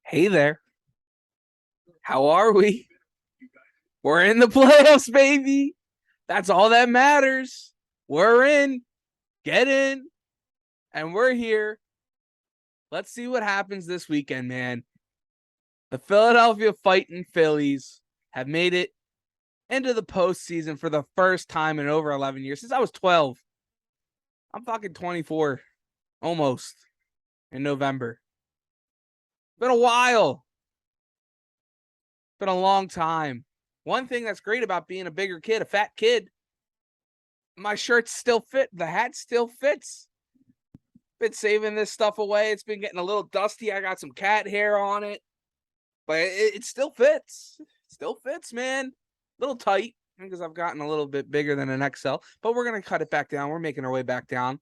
Hey there. How are we? We're in the playoffs, baby. That's all that matters. We're in. Get in. And we're here. Let's see what happens this weekend, man. The Philadelphia Fighting Phillies have made it into the postseason for the first time in over 11 years. Since I was 12. I'm fucking 24. Almost. In November. Been a while. Been a long time. One thing that's great about being a bigger kid, a fat kid, my shirts still fit. The hat still fits. Been saving this stuff away. It's been getting a little dusty. I got some cat hair on it. But it still fits. Still fits, man. A little tight because I've gotten a little bit bigger than an XL. But we're going to cut it back down. We're making our way back down.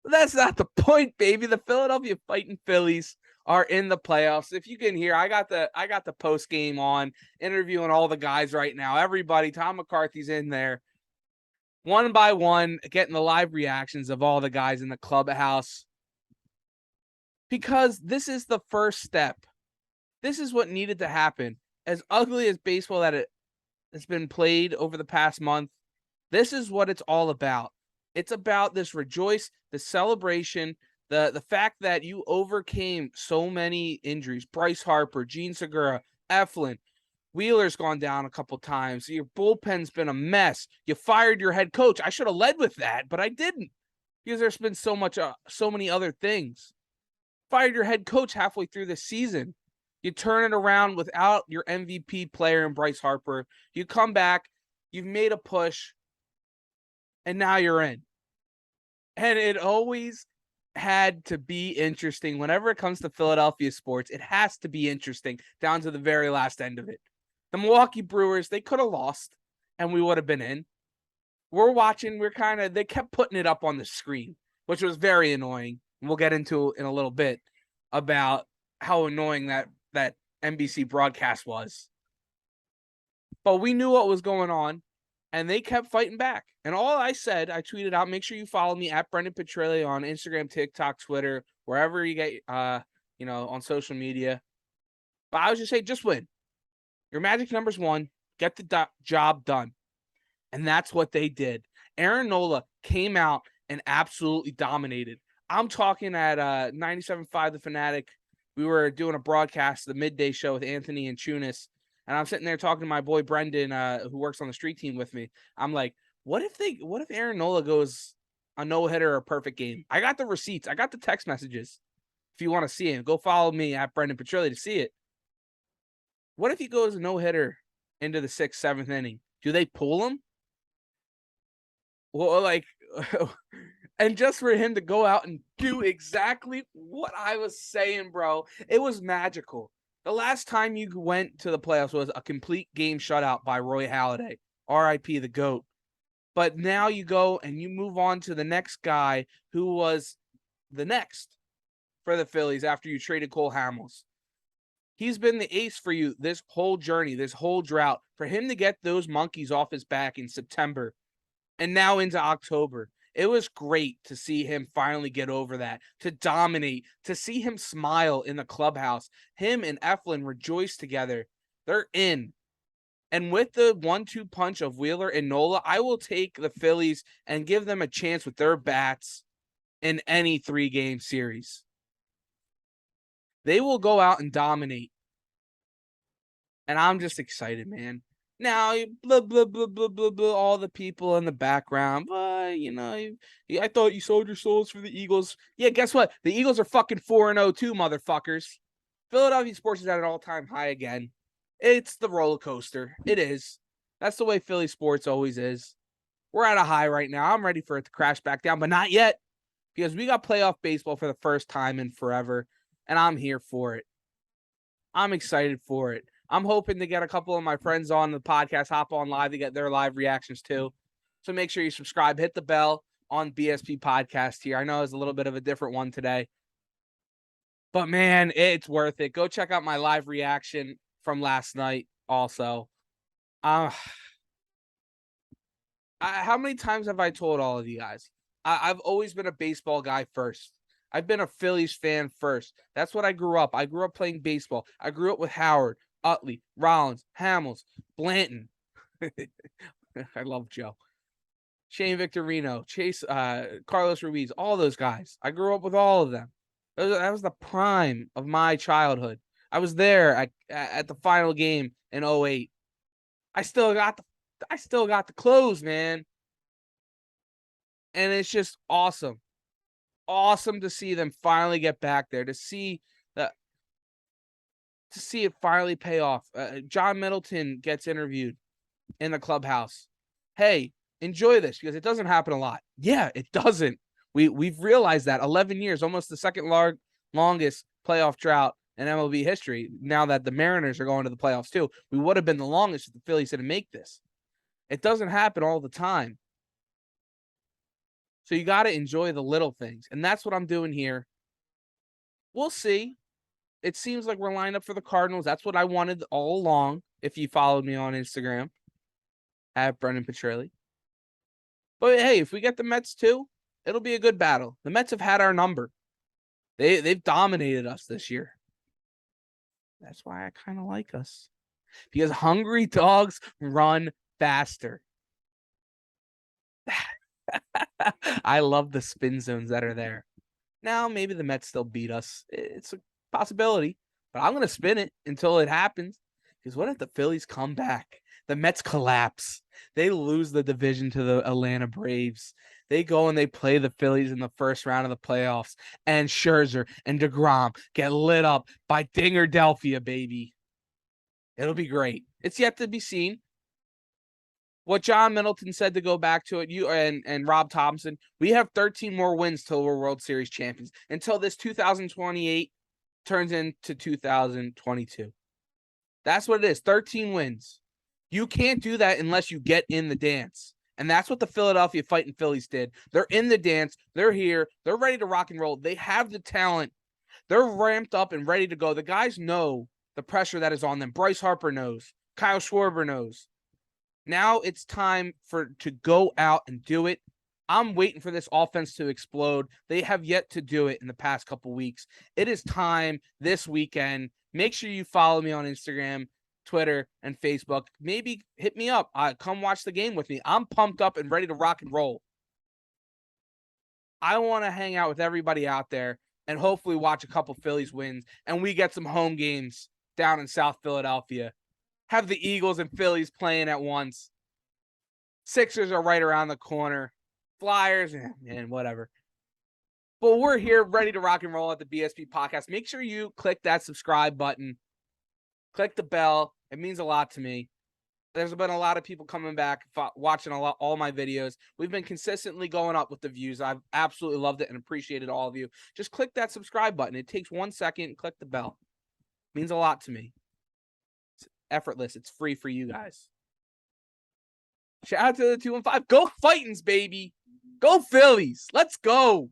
But that's not the point, baby. The Philadelphia Fighting Phillies are in the playoffs. If you can hear, I got the post game on, interviewing all the guys right now. Everybody, Tom McCarthy's in there. One by one, getting the live reactions of all the guys in the clubhouse. Because this is the first step. This is what needed to happen. As ugly as baseball that it's been played over the past month, this is what it's all about. It's about this rejoice, the celebration, the fact that you overcame so many injuries. Bryce Harper, Gene Segura, Eflin, Wheeler's gone down a couple times. Your bullpen's been a mess. You fired your head coach. I should have led with that, but I didn't because there's been so many other things. Fired your head coach halfway through the season. You turn it around without your MVP player in Bryce Harper. You come back. You've made a push. And now you're in. And it always had to be interesting. Whenever it comes to Philadelphia sports, it has to be interesting down to the very last end of it. The Milwaukee Brewers, they could have lost, and we would have been in. We're watching. They kept putting it up on the screen, which was very annoying. And we'll get into in a little bit about how annoying that NBC broadcast was. But we knew what was going on, and they kept fighting back. And all I said, I tweeted out, make sure you follow me at Brendan Petrilli on Instagram, TikTok, Twitter, wherever you get, on social media. But I was just saying, just win. Your magic number's 1. Get the job done. And that's what they did. Aaron Nola came out and absolutely dominated. I'm talking at 97.5 The Fanatic. We were doing a broadcast, the midday show with Anthony and Chunis. And I'm sitting there talking to my boy Brendan, who works on the street team with me. I'm like, what if Aaron Nola goes a no-hitter or a perfect game? I got the receipts. I got the text messages. If you want to see it, go follow me at Brendan Petrilli to see it. What if he goes a no-hitter into the 6th, 7th inning? Do they pull him? Well, and just for him to go out and do exactly what I was saying, bro, it was magical. The last time you went to the playoffs was a complete game shutout by Roy Halladay, R.I.P. the GOAT. But now you go and you move on to the next guy who was the next for the Phillies after you traded Cole Hamels. He's been the ace for you this whole journey, this whole drought. For him to get those monkeys off his back in September and now into October, it was great to see him finally get over that, to dominate, to see him smile in the clubhouse. Him and Eflin rejoice together. They're in. And with the 1-2 punch of Wheeler and Nola, I will take the Phillies and give them a chance with their bats in any 3-game series. They will go out and dominate. And I'm just excited, man. Now, blah, blah, blah, blah, blah, blah, all the people in the background. But, I thought you sold your souls for the Eagles. Yeah, guess what? The Eagles are fucking 4-0 too, motherfuckers. Philadelphia sports is at an all-time high again. It's the roller coaster. It is. That's the way Philly sports always is. We're at a high right now. I'm ready for it to crash back down, but not yet. Because we got playoff baseball for the first time in forever. And I'm here for it. I'm excited for it. I'm hoping to get a couple of my friends on the podcast, hop on live to get their live reactions too. So make sure you subscribe, hit the bell on BSP Podcast here. I know it's a little bit of a different one today. But man, it's worth it. Go check out my live reaction from last night also. How many times have I told all of you guys? I've always been a baseball guy first. I've been a Phillies fan first. That's what I grew up. I grew up playing baseball. I grew up with Howard, Utley, Rollins, Hamels, Blanton. I love Joe. Shane Victorino, Chase, Carlos Ruiz, all those guys. I grew up with all of them. That was the prime of my childhood. I was there at the final game in 08. I still got the clothes, man. And it's just awesome. Awesome to see them finally get back there, to see it finally pay off. John Middleton gets interviewed in the clubhouse. Hey, enjoy this because it doesn't happen a lot. Yeah, it doesn't. We've realized that 11 years, almost the second longest playoff drought in MLB history. Now that the Mariners are going to the playoffs too, we would have been the longest if the Phillies didn't make this. It doesn't happen all the time. So you got to enjoy the little things. And that's what I'm doing here. We'll see. It seems like we're lined up for the Cardinals. That's what I wanted all along. If you followed me on Instagram at Brendan Petrilli. But hey, if we get the Mets too, it'll be a good battle. The Mets have had our number. They've dominated us this year. That's why I kind of like us. Because hungry dogs run faster. I love the spin zones that are there. Now, maybe the Mets still beat us. It's a possibility, but I'm going to spin it until it happens. Because what if the Phillies come back? The Mets collapse. They lose the division to the Atlanta Braves. They go and they play the Phillies in the first round of the playoffs. And Scherzer and DeGrom get lit up by Dingerdelphia, baby. It'll be great. It's yet to be seen. What John Middleton said to go back to it, you and Rob Thompson, we have 13 more wins till we're World Series champions. Until this 2028 turns into 2022. That's what it is. 13 wins. You can't do that unless you get in the dance. And that's what the Philadelphia Fighting Phillies did. They're in the dance. They're here. They're ready to rock and roll. They have the talent. They're ramped up and ready to go. The guys know the pressure that is on them. Bryce Harper knows. Kyle Schwarber knows. Now it's time to go out and do it. I'm waiting for this offense to explode. They have yet to do it in the past couple weeks. It is time this weekend. Make sure you follow me on Instagram, Twitter, and Facebook. Maybe hit me up. Come watch the game with me. I'm pumped up and ready to rock and roll. I want to hang out with everybody out there and hopefully watch a couple Phillies wins, and we get some home games down in South Philadelphia. Have the Eagles and Phillies playing at once. Sixers are right around the corner. Flyers and whatever. But we're here ready to rock and roll at the BSP Podcast. Make sure you click that subscribe button. Click the bell. It means a lot to me. There's been a lot of people coming back, watching all my videos. We've been consistently going up with the views. I've absolutely loved it and appreciated all of you. Just click that subscribe button. It takes 1 second and click the bell. It means a lot to me. It's effortless. It's free for you guys. Shout out to the 2-5. Go Fightins, baby. Go Phillies. Let's go.